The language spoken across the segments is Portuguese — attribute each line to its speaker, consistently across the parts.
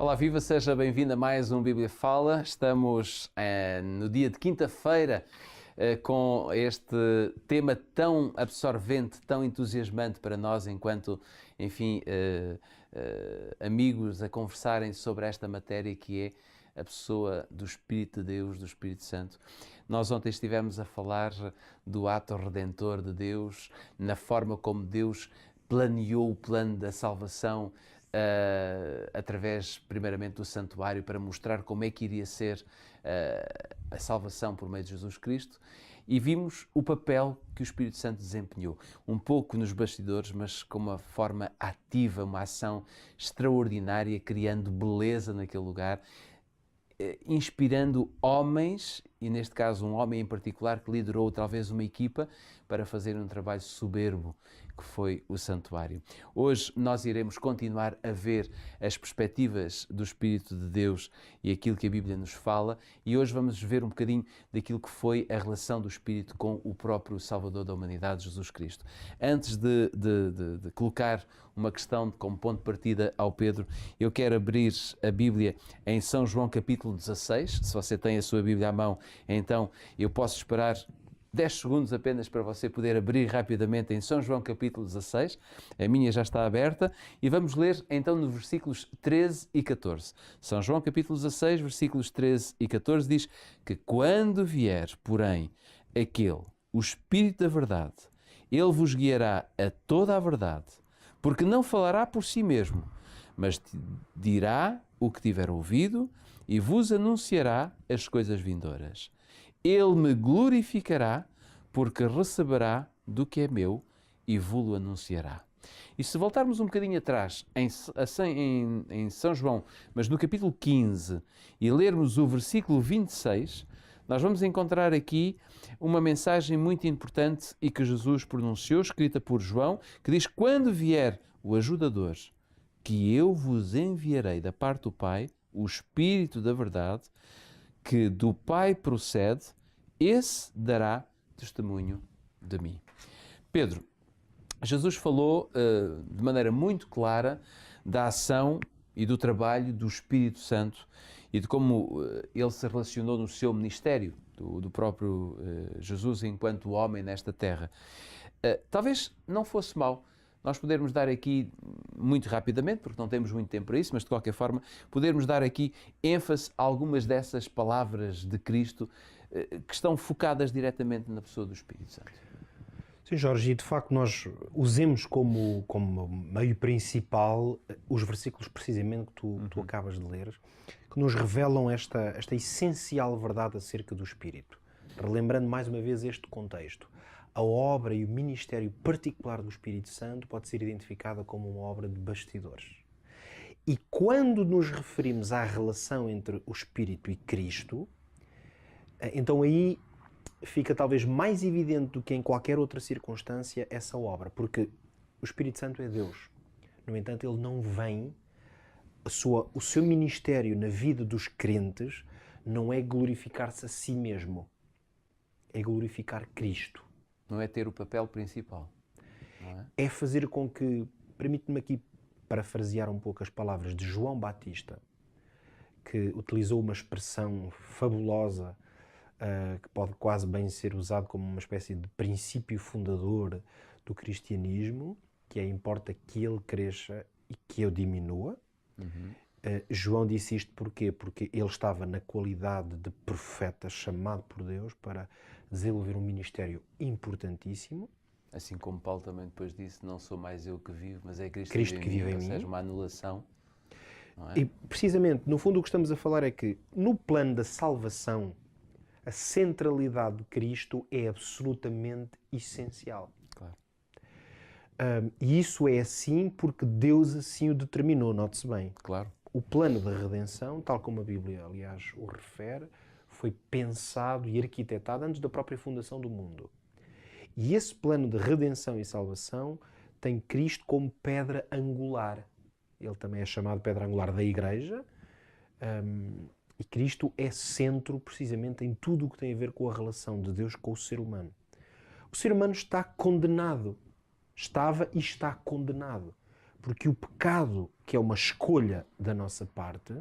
Speaker 1: Olá, viva, seja bem-vindo a mais um Bíblia Fala. Estamos no dia de quinta-feira com este tema tão absorvente, tão entusiasmante para nós enquanto, enfim, amigos a conversarem sobre esta matéria que é a pessoa do Espírito de Deus, do Espírito Santo. Nós ontem estivemos a falar do ato redentor de Deus, na forma como Deus planeou o plano da salvação através, primeiramente, do santuário para mostrar como é que iria ser a salvação por meio de Jesus Cristo, e vimos o papel que o Espírito Santo desempenhou, um pouco nos bastidores, mas com uma forma ativa, uma ação extraordinária, criando beleza naquele lugar, inspirando homens, e neste caso um homem em particular que liderou talvez uma equipa para fazer um trabalho soberbo, que foi o santuário. Hoje nós iremos continuar a ver as perspectivas do Espírito de Deus e aquilo que a Bíblia nos fala, e hoje vamos ver um bocadinho daquilo que foi a relação do Espírito com o próprio Salvador da humanidade, Jesus Cristo. Antes de colocar uma questão como ponto de partida ao Pedro, eu quero abrir a Bíblia em São João capítulo 16, se você tem a sua Bíblia à mão, então eu posso esperar 10 segundos apenas para você poder abrir rapidamente em São João capítulo 16, a minha já está aberta, e vamos ler então nos versículos 13 e 14. São João capítulo 16, versículos 13 e 14 diz que quando vier, porém, aquele, o Espírito da verdade, ele vos guiará a toda a verdade, porque não falará por si mesmo, mas dirá o que tiver ouvido e vos anunciará as coisas vindouras. Ele me glorificará, porque receberá do que é meu e vos-lo anunciará. E se voltarmos um bocadinho atrás, em São João, mas no capítulo 15, e lermos o versículo 26, nós vamos encontrar aqui uma mensagem muito importante e que Jesus pronunciou, escrita por João, que diz: quando vier o ajudador, que eu vos enviarei da parte do Pai, o Espírito da verdade, que do Pai procede, esse dará testemunho de mim. Pedro, Jesus falou de maneira muito clara da ação e do trabalho do Espírito Santo e de como ele se relacionou no seu ministério, do próprio Jesus enquanto homem nesta terra. Talvez não fosse mau nós podermos dar aqui, muito rapidamente, porque não temos muito tempo para isso, mas de qualquer forma, podermos dar aqui ênfase a algumas dessas palavras de Cristo que estão focadas diretamente na pessoa do Espírito Santo.
Speaker 2: Sim, Jorge, e de facto nós usemos como meio principal os versículos precisamente que tu acabas de ler, que nos revelam esta essencial verdade acerca do Espírito. Relembrando mais uma vez este contexto, a obra e o ministério particular do Espírito Santo pode ser identificada como uma obra de bastidores. E quando nos referimos à relação entre o Espírito e Cristo, então aí fica talvez mais evidente do que em qualquer outra circunstância essa obra, porque o Espírito Santo é Deus. No entanto, ele não vem, o seu ministério na vida dos crentes não é glorificar-se a si mesmo, é glorificar Cristo.
Speaker 1: Não é ter o papel principal, não é?
Speaker 2: É fazer com que, permite-me aqui parafrasear um pouco as palavras de João Batista, que utilizou uma expressão fabulosa, que pode quase bem ser usado como uma espécie de princípio fundador do cristianismo, que é: importa que ele cresça e que eu diminua. João disse isto porquê? Porque ele estava na qualidade de profeta chamado por Deus para desenvolver um ministério importantíssimo.
Speaker 1: Assim como Paulo também depois disse: não sou mais eu que vivo, mas é Cristo
Speaker 2: que vive em mim.
Speaker 1: Ou seja, uma anulação. Não é?
Speaker 2: E precisamente, no fundo, o que estamos a falar é que no plano da salvação, a centralidade de Cristo é absolutamente essencial.
Speaker 1: Claro.
Speaker 2: E isso é assim porque Deus assim o determinou, note-se bem.
Speaker 1: Claro.
Speaker 2: O plano da redenção, tal como a Bíblia, aliás, o refere, foi pensado e arquitetado antes da própria fundação do mundo. E esse plano de redenção e salvação tem Cristo como pedra angular. Ele também é chamado pedra angular da Igreja. E Cristo é centro, precisamente, em tudo o que tem a ver com a relação de Deus com o ser humano. O ser humano está condenado. Estava e está condenado. Porque o pecado, que é uma escolha da nossa parte,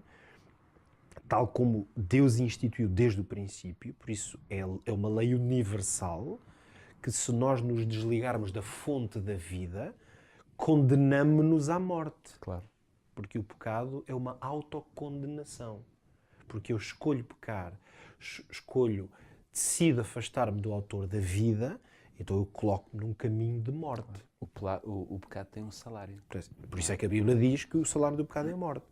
Speaker 2: tal como Deus instituiu desde o princípio, por isso é uma lei universal, que se nós nos desligarmos da fonte da vida, condenamos-nos à morte.
Speaker 1: Claro.
Speaker 2: Porque o pecado é uma autocondenação. Porque eu escolho pecar, decido afastar-me do autor da vida, então eu coloco-me num caminho de morte.
Speaker 1: O pecado tem um salário.
Speaker 2: Por isso é que a Bíblia diz que o salário do pecado é a morte.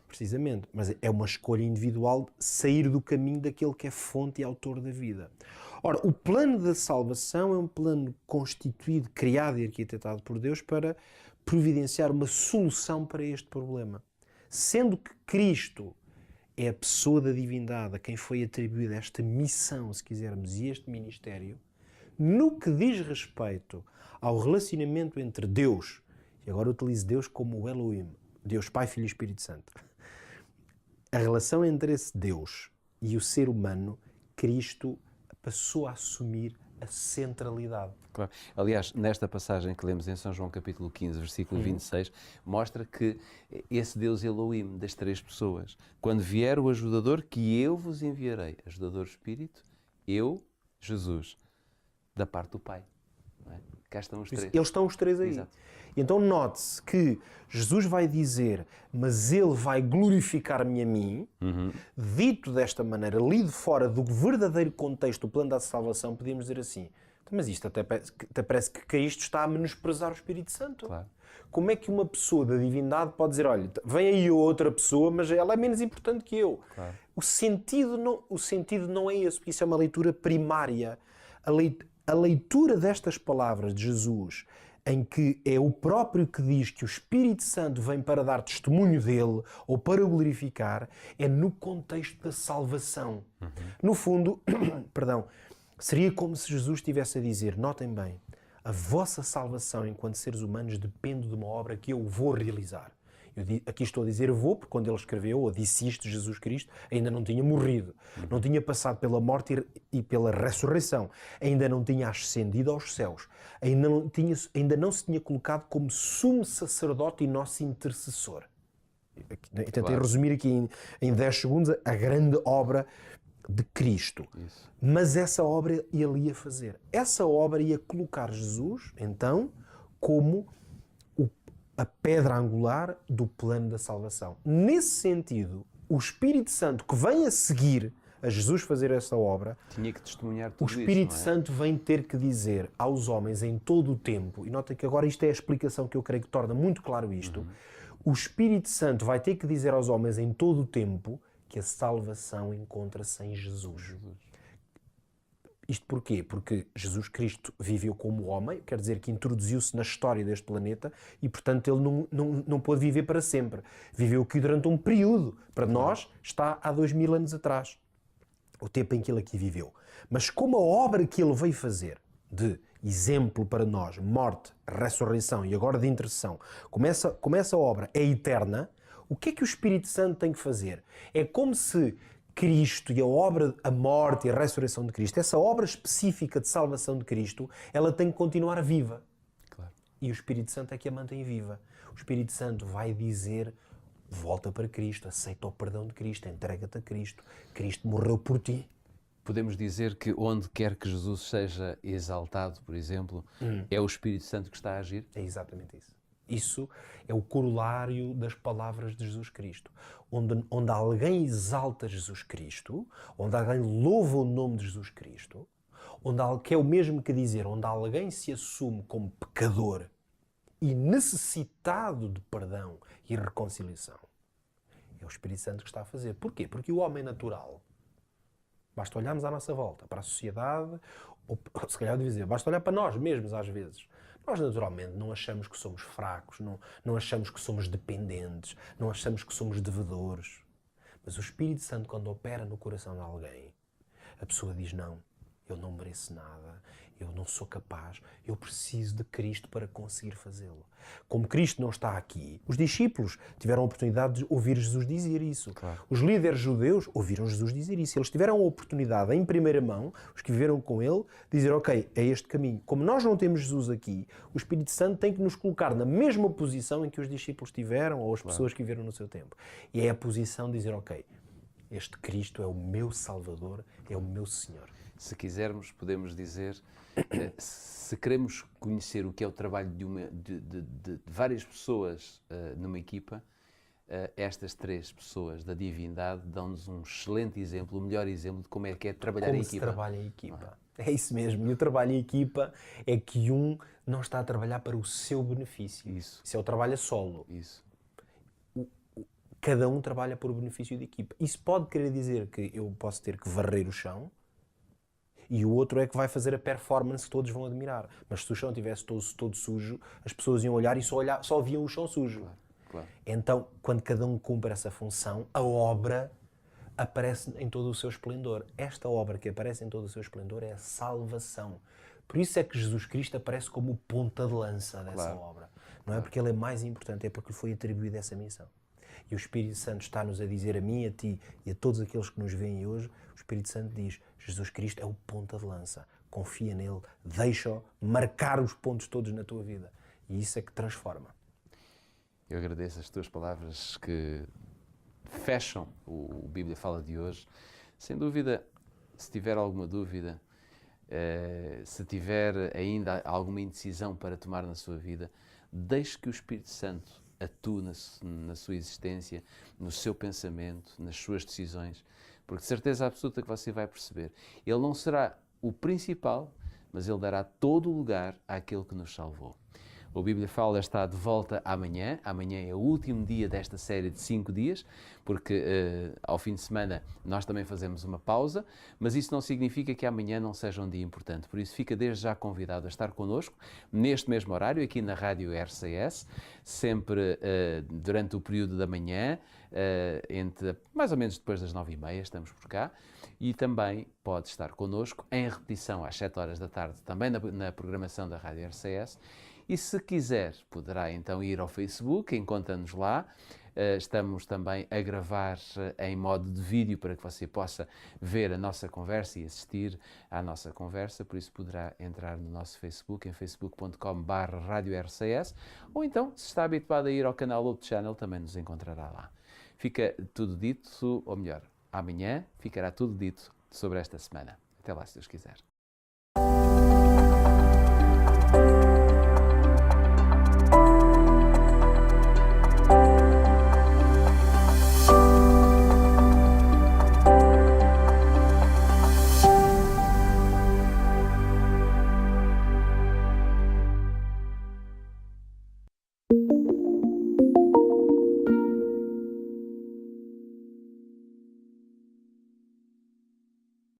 Speaker 2: Precisamente. Mas é uma escolha individual de sair do caminho daquele que é fonte e autor da vida. Ora, o plano da salvação é um plano constituído, criado e arquitetado por Deus para providenciar uma solução para este problema. Sendo que Cristo é a pessoa da divindade a quem foi atribuída esta missão, se quisermos, e este ministério, no que diz respeito ao relacionamento entre Deus, e agora utilizo Deus como o Elohim, Deus Pai, Filho e Espírito Santo, a relação entre esse Deus e o ser humano, Cristo passou a assumir a centralidade.
Speaker 1: Claro. Aliás, nesta passagem que lemos em São João capítulo 15, versículo 26, mostra que esse Deus Elohim das três pessoas, quando vier o ajudador que eu vos enviarei, ajudador Espírito, eu, Jesus, da parte do Pai. Não é? Cá estão os três.
Speaker 2: Eles estão os três aí.
Speaker 1: Exato.
Speaker 2: Então note-se que Jesus vai dizer, mas ele vai glorificar-me a mim, dito desta maneira, lido fora do verdadeiro contexto do plano da salvação, podíamos dizer assim, mas isto até parece que Cristo está a menosprezar o Espírito Santo.
Speaker 1: Claro.
Speaker 2: Como é que uma pessoa da divindade pode dizer, olha, vem aí outra pessoa, mas ela é menos importante que eu?
Speaker 1: Claro.
Speaker 2: O sentido não é esse, porque isso é uma leitura primária. A leitura destas palavras de Jesus, em que é o próprio que diz que o Espírito Santo vem para dar testemunho dele ou para o glorificar, é no contexto da salvação. No fundo, perdão, seria como se Jesus estivesse a dizer, notem bem, a vossa salvação enquanto seres humanos depende de uma obra que eu vou realizar. Aqui estou a dizer vou, porque quando ele escreveu, ou disse isto, Jesus Cristo, ainda não tinha morrido, não tinha passado pela morte e pela ressurreição, ainda não tinha ascendido aos céus, ainda não se tinha colocado como sumo sacerdote e nosso intercessor. Tentei resumir aqui em 10 segundos a grande obra de Cristo.
Speaker 1: Isso.
Speaker 2: Mas essa obra ele ia fazer. Essa obra ia colocar Jesus, então, como a pedra angular do plano da salvação. Nesse sentido, o Espírito Santo que vem a seguir a Jesus fazer essa obra,
Speaker 1: tinha que testemunhar tudo
Speaker 2: o Espírito
Speaker 1: isso, não é?
Speaker 2: Santo vem ter que dizer aos homens em todo o tempo, e nota que agora isto é a explicação que eu creio que torna muito claro isto, o Espírito Santo vai ter que dizer aos homens em todo o tempo que a salvação encontra-se em Jesus. Isto porquê? Porque Jesus Cristo viveu como homem, quer dizer que introduziu-se na história deste planeta e, portanto, ele não pôde viver para sempre. Viveu aqui durante um período. Para nós, está há 2000 anos atrás, o tempo em que ele aqui viveu. Mas como a obra que ele veio fazer, de exemplo para nós, morte, ressurreição e agora de intercessão, como essa obra é eterna, o que é que o Espírito Santo tem que fazer? É como se Cristo e a morte e a ressurreição de Cristo, essa obra específica de salvação de Cristo, ela tem que continuar viva.
Speaker 1: Claro.
Speaker 2: E o Espírito Santo é que a mantém viva. O Espírito Santo vai dizer, volta para Cristo, aceita o perdão de Cristo, entrega-te a Cristo. Cristo morreu por ti.
Speaker 1: Podemos dizer que onde quer que Jesus seja exaltado, por exemplo, é o Espírito Santo que está a agir?
Speaker 2: É exatamente isso. Isso é o corolário das palavras de Jesus Cristo. Onde alguém exalta Jesus Cristo, onde alguém louva o nome de Jesus Cristo, que é o mesmo que dizer, onde alguém se assume como pecador e necessitado de perdão e reconciliação, é o Espírito Santo que está a fazer. Porquê? Porque o homem natural, basta olharmos à nossa volta, para a sociedade, ou se calhar dizer, basta olhar para nós mesmos às vezes. Nós, naturalmente, não achamos que somos fracos, não achamos que somos dependentes, não achamos que somos devedores. Mas o Espírito Santo, quando opera no coração de alguém, a pessoa diz não. eu não mereço nada, eu não sou capaz, eu preciso de Cristo para conseguir fazê-lo. Como Cristo não está aqui, os discípulos tiveram a oportunidade de ouvir Jesus dizer isso.
Speaker 1: Claro.
Speaker 2: Os líderes judeus ouviram Jesus dizer isso. Eles tiveram a oportunidade, em primeira mão, os que viveram com ele, dizer, ok, é este caminho. Como nós não temos Jesus aqui, o Espírito Santo tem que nos colocar na mesma posição em que os discípulos tiveram, ou as pessoas que viveram no seu tempo. E é a posição de dizer, ok, este Cristo é o meu Salvador, é o meu Senhor.
Speaker 1: Se quisermos, podemos dizer, se queremos conhecer o que é o trabalho de várias pessoas numa equipa, estas 3 pessoas da divindade dão-nos um excelente exemplo, o melhor exemplo de como é que é trabalhar em equipa.
Speaker 2: Como se trabalha em equipa. É isso mesmo. E o trabalho em equipa é que um não está a trabalhar para o seu benefício.
Speaker 1: Isso.
Speaker 2: Isso é o trabalho a solo.
Speaker 1: Isso.
Speaker 2: Cada um trabalha por o benefício de equipa. Isso pode querer dizer que eu posso ter que varrer o chão e o outro é que vai fazer a performance que todos vão admirar. Mas se o chão estivesse todo sujo, as pessoas iam olhar e só viam o chão sujo.
Speaker 1: Claro, claro.
Speaker 2: Então, quando cada um cumpre essa função, a obra aparece em todo o seu esplendor. Esta obra que aparece em todo o seu esplendor é a salvação. Por isso é que Jesus Cristo aparece como o ponta de lança dessa obra. Não é porque ele é mais importante, é porque lhe foi atribuída essa missão. E o Espírito Santo está-nos a dizer, a mim, a ti e a todos aqueles que nos veem hoje, o Espírito Santo diz, Jesus Cristo é o ponta de lança. Confia nele, deixa-o marcar os pontos todos na tua vida. E isso é que transforma.
Speaker 1: Eu agradeço as tuas palavras que fecham o Bíblia Fala de hoje. Sem dúvida, se tiver alguma dúvida, se tiver ainda alguma indecisão para tomar na sua vida, deixe que o Espírito Santo atue na sua existência, no seu pensamento, nas suas decisões, porque de certeza absoluta que você vai perceber. Ele não será o principal, mas ele dará todo o lugar àquele que nos salvou. O Bíblia Fala está de volta amanhã. Amanhã é o último dia desta série de 5 dias, porque ao fim de semana nós também fazemos uma pausa, mas isso não significa que amanhã não seja um dia importante. Por isso fica desde já convidado a estar connosco, neste mesmo horário, aqui na Rádio RCS, sempre durante o período da manhã, entre mais ou menos depois das 9h30, estamos por cá, e também pode estar connosco em repetição às 7 horas da tarde, também na programação da Rádio RCS. E se quiser, poderá então ir ao Facebook, encontra-nos lá. Estamos também a gravar em modo de vídeo para que você possa ver a nossa conversa e assistir à nossa conversa. Por isso poderá entrar no nosso Facebook, em facebook.com/RadioRCS, ou então, se está habituado a ir ao canal Outro Channel, também nos encontrará lá. Fica tudo dito, ou melhor, amanhã ficará tudo dito sobre esta semana. Até lá, se Deus quiser.